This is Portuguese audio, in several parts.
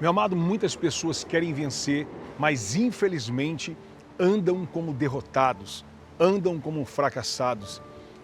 Meu amado, muitas pessoas querem vencer, mas infelizmente andam como derrotados, andam como fracassados.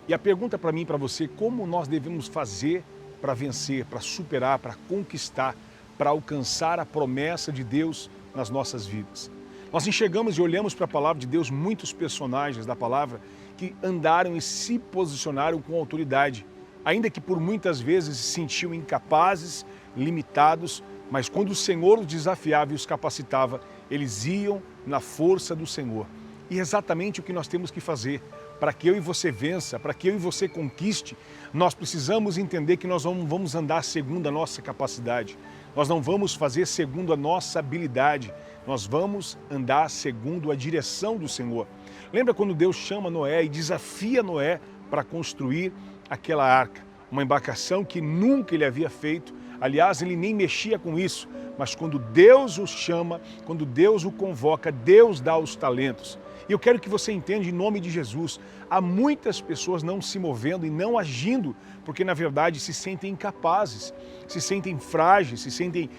E a pergunta para mim e para você, como nós devemos fazer para vencer, para superar, para conquistar, para alcançar a promessa de Deus nas nossas vidas? Nós enxergamos e olhamos para a palavra de Deus muitos personagens da palavra que andaram e se posicionaram com autoridade, ainda que por muitas vezes se sentiam incapazes, limitados, mas quando o Senhor os desafiava e os capacitava, eles iam na força do Senhor. E é exatamente o que nós temos que fazer. Para que eu e você vença, para que eu e você conquiste, nós precisamos entender que nós não vamos andar segundo a nossa capacidade. Nós não vamos fazer segundo a nossa habilidade. Nós vamos andar segundo a direção do Senhor. Lembra quando Deus chama Noé e desafia Noé para construir aquela arca? Uma embarcação que nunca ele havia feito. Aliás, ele nem mexia com isso. Mas quando Deus o chama, quando Deus o convoca, Deus dá os talentos. E eu quero que você entenda, em nome de Jesus, há muitas pessoas não se movendo e não agindo, porque na verdade se sentem incapazes, se sentem frágeis, se sentem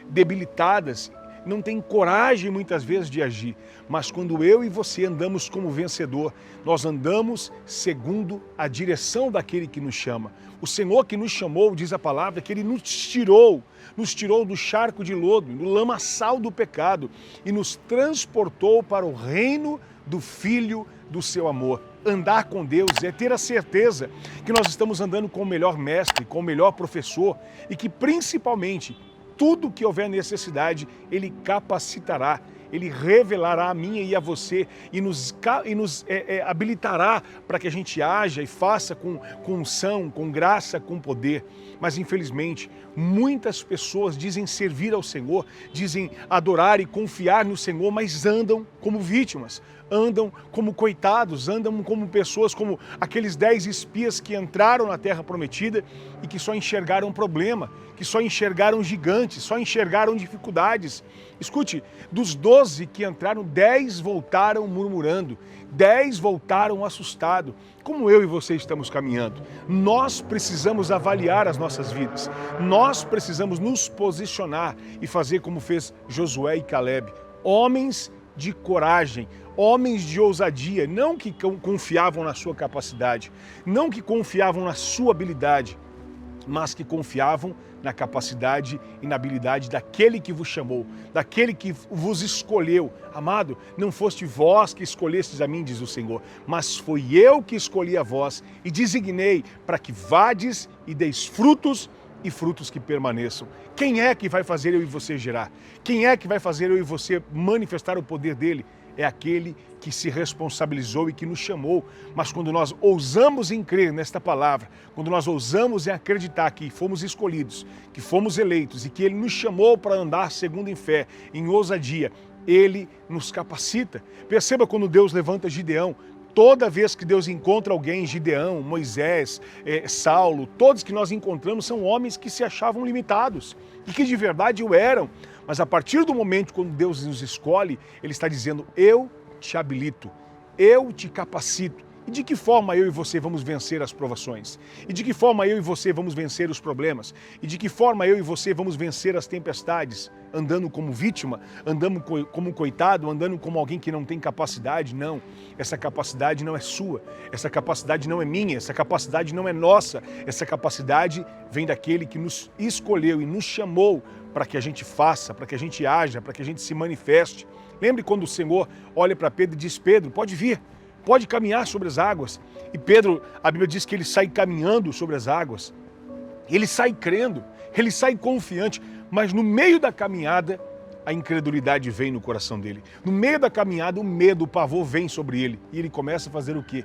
debilitadas, não têm coragem muitas vezes de agir. Mas quando eu e você andamos como vencedor, nós andamos segundo a direção daquele que nos chama. O Senhor que nos chamou, diz a palavra, que Ele nos tirou do charco de lodo, do lamaçal do pecado e nos transportou para o reino do Filho do seu amor. Andar com Deus é ter a certeza que nós estamos andando com o melhor mestre, com o melhor professor e que principalmente tudo que houver necessidade, Ele capacitará, Ele revelará a mim e a você e nos habilitará para que a gente haja e faça com unção, com graça, com poder. Mas infelizmente, muitas pessoas dizem servir ao Senhor, dizem adorar e confiar no Senhor, mas andam como vítimas, andam como coitados, andam como pessoas, como aqueles 10 espias que entraram na Terra Prometida e que só enxergaram problema, que só enxergaram gigantes, só enxergaram dificuldades. Escute, dos 12 que entraram, 10 voltaram murmurando, 10 voltaram assustados. Como eu e você estamos caminhando? Nós precisamos avaliar as nossas vidas, nós precisamos nos posicionar e fazer como fez Josué e Caleb, homens de coragem, homens de ousadia, não que confiavam na sua capacidade, não que confiavam na sua habilidade, mas que confiavam na capacidade e na habilidade daquele que vos chamou, daquele que vos escolheu. Amado, não foste vós que escolhestes a mim, diz o Senhor, mas foi eu que escolhi a vós e designei para que vades e deis frutos e frutos que permaneçam. Quem é que vai fazer eu e você gerar? Quem é que vai fazer eu e você manifestar o poder dele? É aquele que se responsabilizou e que nos chamou. Mas quando nós ousamos em crer nesta palavra, quando nós ousamos em acreditar que fomos escolhidos, que fomos eleitos e que Ele nos chamou para andar segundo em fé, em ousadia, Ele nos capacita. Perceba quando Deus levanta Gideão. Toda vez que Deus encontra alguém, Gideão, Moisés, Saulo, todos que nós encontramos são homens que se achavam limitados e que de verdade o eram. Mas a partir do momento quando Deus nos escolhe, Ele está dizendo, eu te habilito, eu te capacito. E de que forma eu e você vamos vencer as provações? E de que forma eu e você vamos vencer os problemas? E de que forma eu e você vamos vencer as tempestades? Andando como vítima? Andando como coitado? Andando como alguém que não tem capacidade? Não, essa capacidade não é sua, essa capacidade não é minha, essa capacidade não é nossa, essa capacidade vem daquele que nos escolheu e nos chamou para que a gente faça, para que a gente haja, para que a gente se manifeste. Lembre quando o Senhor olha para Pedro e diz, Pedro, pode vir, pode caminhar sobre as águas. E Pedro, a Bíblia diz que ele sai caminhando sobre as águas. Ele sai crendo, ele sai confiante, mas no meio da caminhada, a incredulidade vem no coração dele. No meio da caminhada, o medo, o pavor vem sobre ele. E ele começa a fazer o quê?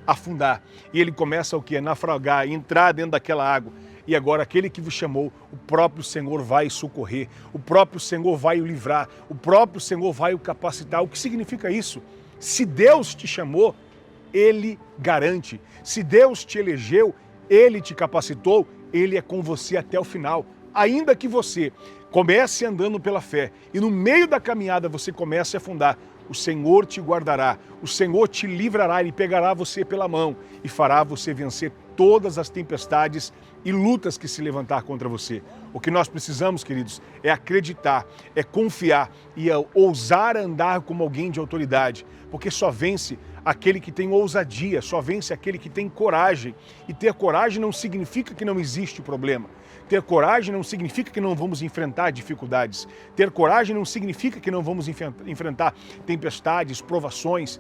Afundar. E ele começa o quê? A naufragar, entrar dentro daquela água. E agora aquele que vos chamou, o próprio Senhor vai socorrer, o próprio Senhor vai o livrar, o próprio Senhor vai o capacitar. O que significa isso? Se Deus te chamou, Ele garante. Se Deus te elegeu, Ele te capacitou, Ele é com você até o final. Ainda que você comece andando pela fé e no meio da caminhada você comece a afundar, o Senhor te guardará, o Senhor te livrará, Ele pegará você pela mão e fará você vencer todas as tempestades e lutas que se levantar contra você. O que nós precisamos, queridos, é acreditar, é confiar e é ousar andar como alguém de autoridade, porque só vence aquele que tem ousadia, só vence aquele que tem coragem. E ter coragem não significa que não existe problema. Ter coragem não significa que não vamos enfrentar dificuldades. Ter coragem não significa que não vamos enfrentar tempestades, provações,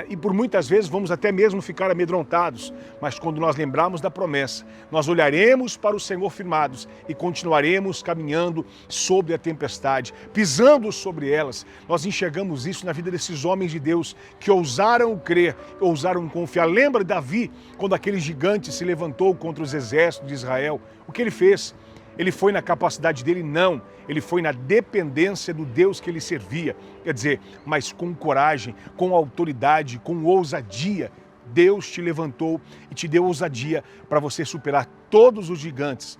e por muitas vezes vamos até mesmo ficar amedrontados. Mas quando nós lembrarmos da promessa, nós olharemos para o Senhor firmados e continuaremos caminhando sobre a tempestade, pisando sobre elas. Nós enxergamos isso na vida desses homens de Deus que ousaram crer, ousaram confiar. Lembra Davi, quando aquele gigante se levantou contra os exércitos de Israel? O que ele fez? Ele foi na capacidade dele? Não. Ele foi na dependência do Deus que ele servia. Quer dizer, mas com coragem, com autoridade, com ousadia. Deus te levantou e te deu ousadia para você superar todos os gigantes,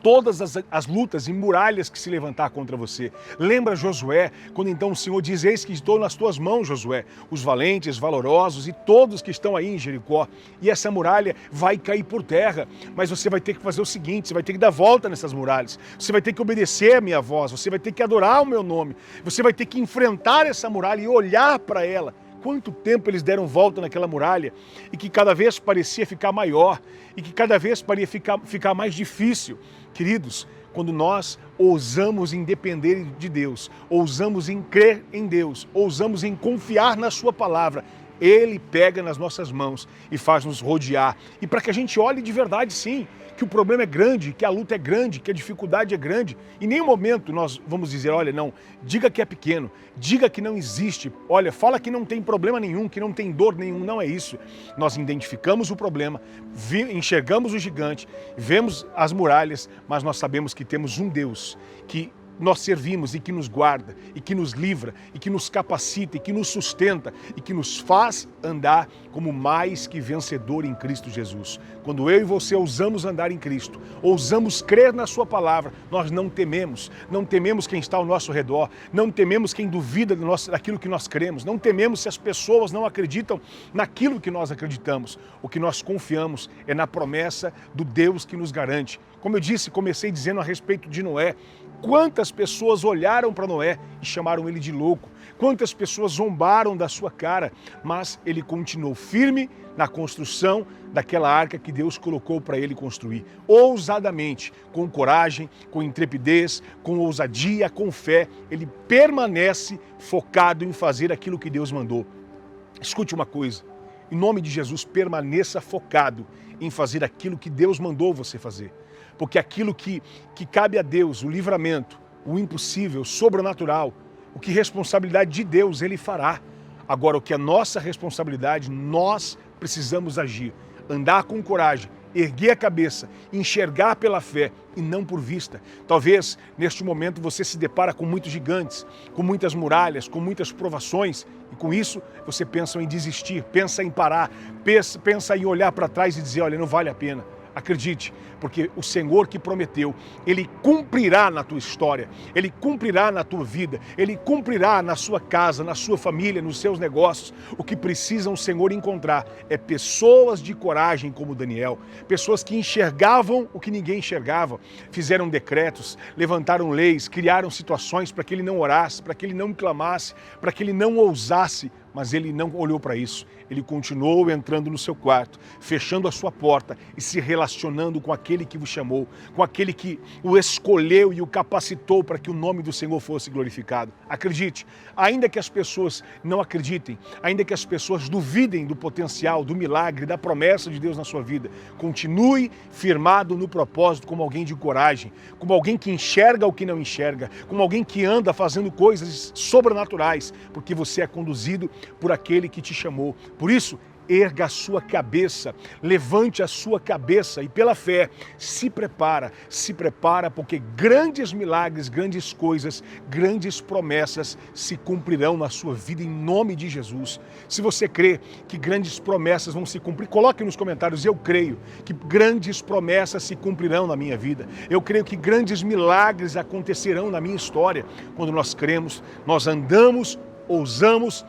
todas as lutas e muralhas que se levantar contra você. Lembra Josué, quando então o Senhor diz: eis que estou nas tuas mãos, Josué, os valentes, valorosos e todos que estão aí em Jericó. E essa muralha vai cair por terra, mas você vai ter que fazer o seguinte: você vai ter que dar volta nessas muralhas, você vai ter que obedecer a minha voz, você vai ter que adorar o meu nome, você vai ter que enfrentar essa muralha e olhar para ela. Quanto tempo eles deram volta naquela muralha e que cada vez parecia ficar maior e que cada vez parecia ficar mais difícil. Queridos, quando nós ousamos em depender de Deus, ousamos em crer em Deus, ousamos em confiar na sua palavra, Ele pega nas nossas mãos e faz nos rodear. E para que a gente olhe de verdade, sim, que o problema é grande, que a luta é grande, que a dificuldade é grande. Em nenhum momento nós vamos dizer: olha, não, diga que é pequeno, diga que não existe, olha, fala que não tem problema nenhum, que não tem dor nenhum. Não é isso. Nós identificamos o problema, enxergamos o gigante, vemos as muralhas, mas nós sabemos que temos um Deus que nós servimos e que nos guarda, e que nos livra, e que nos capacita, e que nos sustenta, e que nos faz andar como mais que vencedor em Cristo Jesus. Quando eu e você ousamos andar em Cristo, ousamos crer na sua palavra, nós não tememos quem está ao nosso redor, não tememos quem duvida daquilo que nós cremos, não tememos se as pessoas não acreditam naquilo que nós acreditamos. O que nós confiamos é na promessa do Deus que nos garante. Como eu disse, comecei dizendo a respeito de Noé. Quantas pessoas olharam para Noé e chamaram ele de louco? Quantas pessoas zombaram da sua cara? Mas ele continuou firme na construção daquela arca que Deus colocou para ele construir. Ousadamente, com coragem, com intrepidez, com ousadia, com fé, ele permanece focado em fazer aquilo que Deus mandou. Escute uma coisa, em nome de Jesus, permaneça focado em fazer aquilo que Deus mandou você fazer. Porque aquilo que cabe a Deus, o livramento, o impossível, o sobrenatural, o que responsabilidade de Deus Ele fará. Agora, o que é nossa responsabilidade, nós precisamos agir, andar com coragem, erguer a cabeça, enxergar pela fé e não por vista. Talvez, neste momento, você se depara com muitos gigantes, com muitas muralhas, com muitas provações, e com isso você pensa em desistir, pensa em parar, pensa em olhar para trás e dizer: olha, não vale a pena. Acredite, porque o Senhor que prometeu, Ele cumprirá na tua história, Ele cumprirá na tua vida, Ele cumprirá na sua casa, na sua família, nos seus negócios. O que precisa o Senhor encontrar é pessoas de coragem como Daniel, pessoas que enxergavam o que ninguém enxergava, fizeram decretos, levantaram leis, criaram situações para que ele não orasse, para que ele não clamasse, para que ele não ousasse. Mas ele não olhou para isso. Ele continuou entrando no seu quarto, fechando a sua porta e se relacionando com aquele que o chamou, com aquele que o escolheu e o capacitou para que o nome do Senhor fosse glorificado. Acredite, ainda que as pessoas não acreditem, ainda que as pessoas duvidem do potencial, do milagre, da promessa de Deus na sua vida, continue firmado no propósito como alguém de coragem, como alguém que enxerga o que não enxerga, como alguém que anda fazendo coisas sobrenaturais, porque você é conduzido por aquele que te chamou. Por isso, erga a sua cabeça, levante a sua cabeça e pela fé se prepara, porque grandes milagres, grandes coisas, grandes promessas se cumprirão na sua vida em nome de Jesus. Se você crê que grandes promessas vão se cumprir, coloque nos comentários: eu creio que grandes promessas se cumprirão na minha vida. Eu creio que grandes milagres acontecerão na minha história. Quando nós cremos, nós andamos, ousamos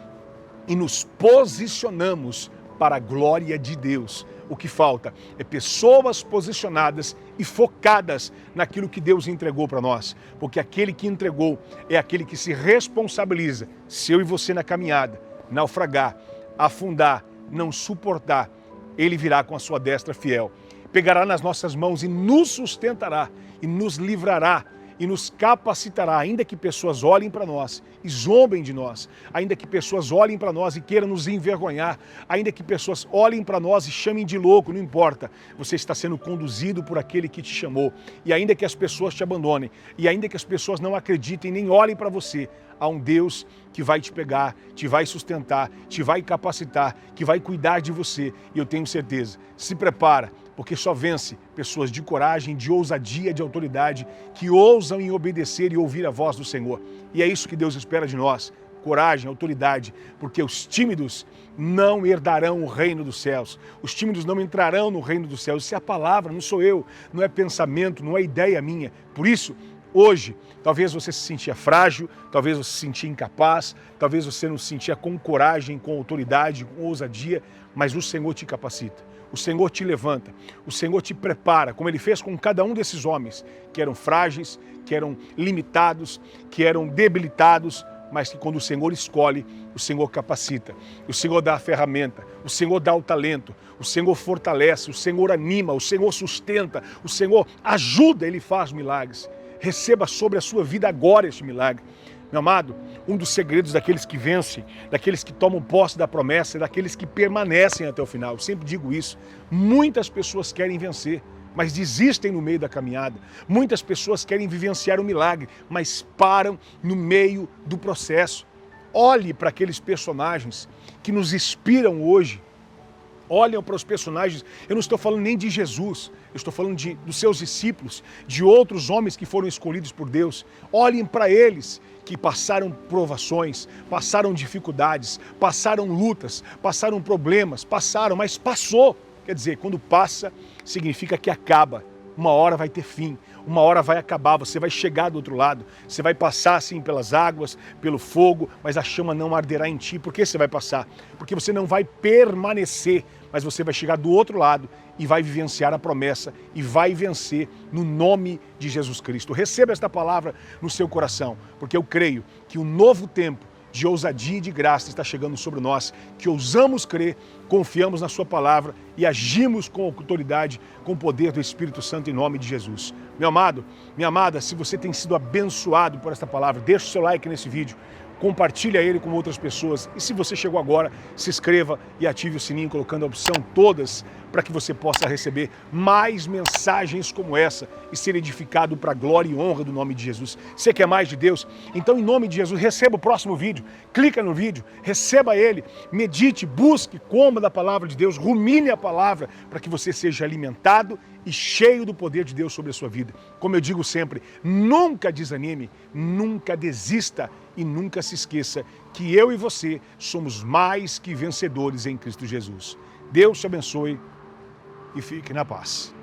e nos posicionamos para a glória de Deus. O que falta é pessoas posicionadas e focadas naquilo que Deus entregou para nós. Porque aquele que entregou é aquele que se responsabiliza. Se eu e você na caminhada, naufragar, afundar, não suportar, ele virá com a sua destra fiel. Pegará nas nossas mãos e nos sustentará e nos livrará e nos capacitará, ainda que pessoas olhem para nós e zombem de nós, ainda que pessoas olhem para nós e queiram nos envergonhar, ainda que pessoas olhem para nós e chamem de louco, não importa, você está sendo conduzido por aquele que te chamou, e ainda que as pessoas te abandonem, e ainda que as pessoas não acreditem nem olhem para você, há um Deus que vai te pegar, te vai sustentar, te vai capacitar, que vai cuidar de você, e eu tenho certeza, se prepara, porque só vence pessoas de coragem, de ousadia, de autoridade, que ousam em obedecer e ouvir a voz do Senhor. E é isso que Deus espera de nós, coragem, autoridade, porque os tímidos não herdarão o reino dos céus. Os tímidos não entrarão no reino dos céus. Isso é a palavra, não sou eu, não é pensamento, não é ideia minha. Por isso, hoje, talvez você se sentia frágil, talvez você se sentia incapaz, talvez você não se sentia com coragem, com autoridade, com ousadia, mas o Senhor te capacita. O Senhor te levanta, o Senhor te prepara, como Ele fez com cada um desses homens, que eram frágeis, que eram limitados, que eram debilitados, mas que quando o Senhor escolhe, o Senhor capacita, o Senhor dá a ferramenta, o Senhor dá o talento, o Senhor fortalece, o Senhor anima, o Senhor sustenta, o Senhor ajuda, Ele faz milagres. Receba sobre a sua vida agora este milagre. Meu amado, um dos segredos daqueles que vencem, daqueles que tomam posse da promessa, daqueles que permanecem até o final. Eu sempre digo isso. Muitas pessoas querem vencer, mas desistem no meio da caminhada. Muitas pessoas querem vivenciar o milagre, mas param no meio do processo. Olhe para aqueles personagens que nos inspiram hoje. Olhem para os personagens, eu não estou falando nem de Jesus, eu estou falando dos seus discípulos, de outros homens que foram escolhidos por Deus. Olhem para eles que passaram provações, passaram dificuldades, passaram lutas, passaram problemas, mas passou. Quer dizer, quando passa, significa que acaba. Uma hora vai ter fim, uma hora vai acabar, você vai chegar do outro lado, você vai passar assim pelas águas, pelo fogo, mas a chama não arderá em ti. Por que você vai passar? Porque você não vai permanecer, mas você vai chegar do outro lado e vai vivenciar a promessa e vai vencer no nome de Jesus Cristo. Receba esta palavra no seu coração, porque eu creio que um novo tempo de ousadia e de graça está chegando sobre nós, que ousamos crer, confiamos na sua palavra e agimos com autoridade, com o poder do Espírito Santo em nome de Jesus. Meu amado, minha amada, se você tem sido abençoado por esta palavra, deixa o seu like nesse vídeo, compartilha ele com outras pessoas e se você chegou agora, se inscreva e ative o sininho colocando a opção todas para que você possa receber mais mensagens como essa e ser edificado para a glória e honra do nome de Jesus. Você quer mais de Deus? Então, em nome de Jesus, receba o próximo vídeo, clica no vídeo, receba ele, medite, busque, coma da palavra de Deus, rumine a palavra para que você seja alimentado e cheio do poder de Deus sobre a sua vida. Como eu digo sempre, nunca desanime, nunca desista e nunca se esqueça que eu e você somos mais que vencedores em Cristo Jesus. Deus te abençoe e fique na paz.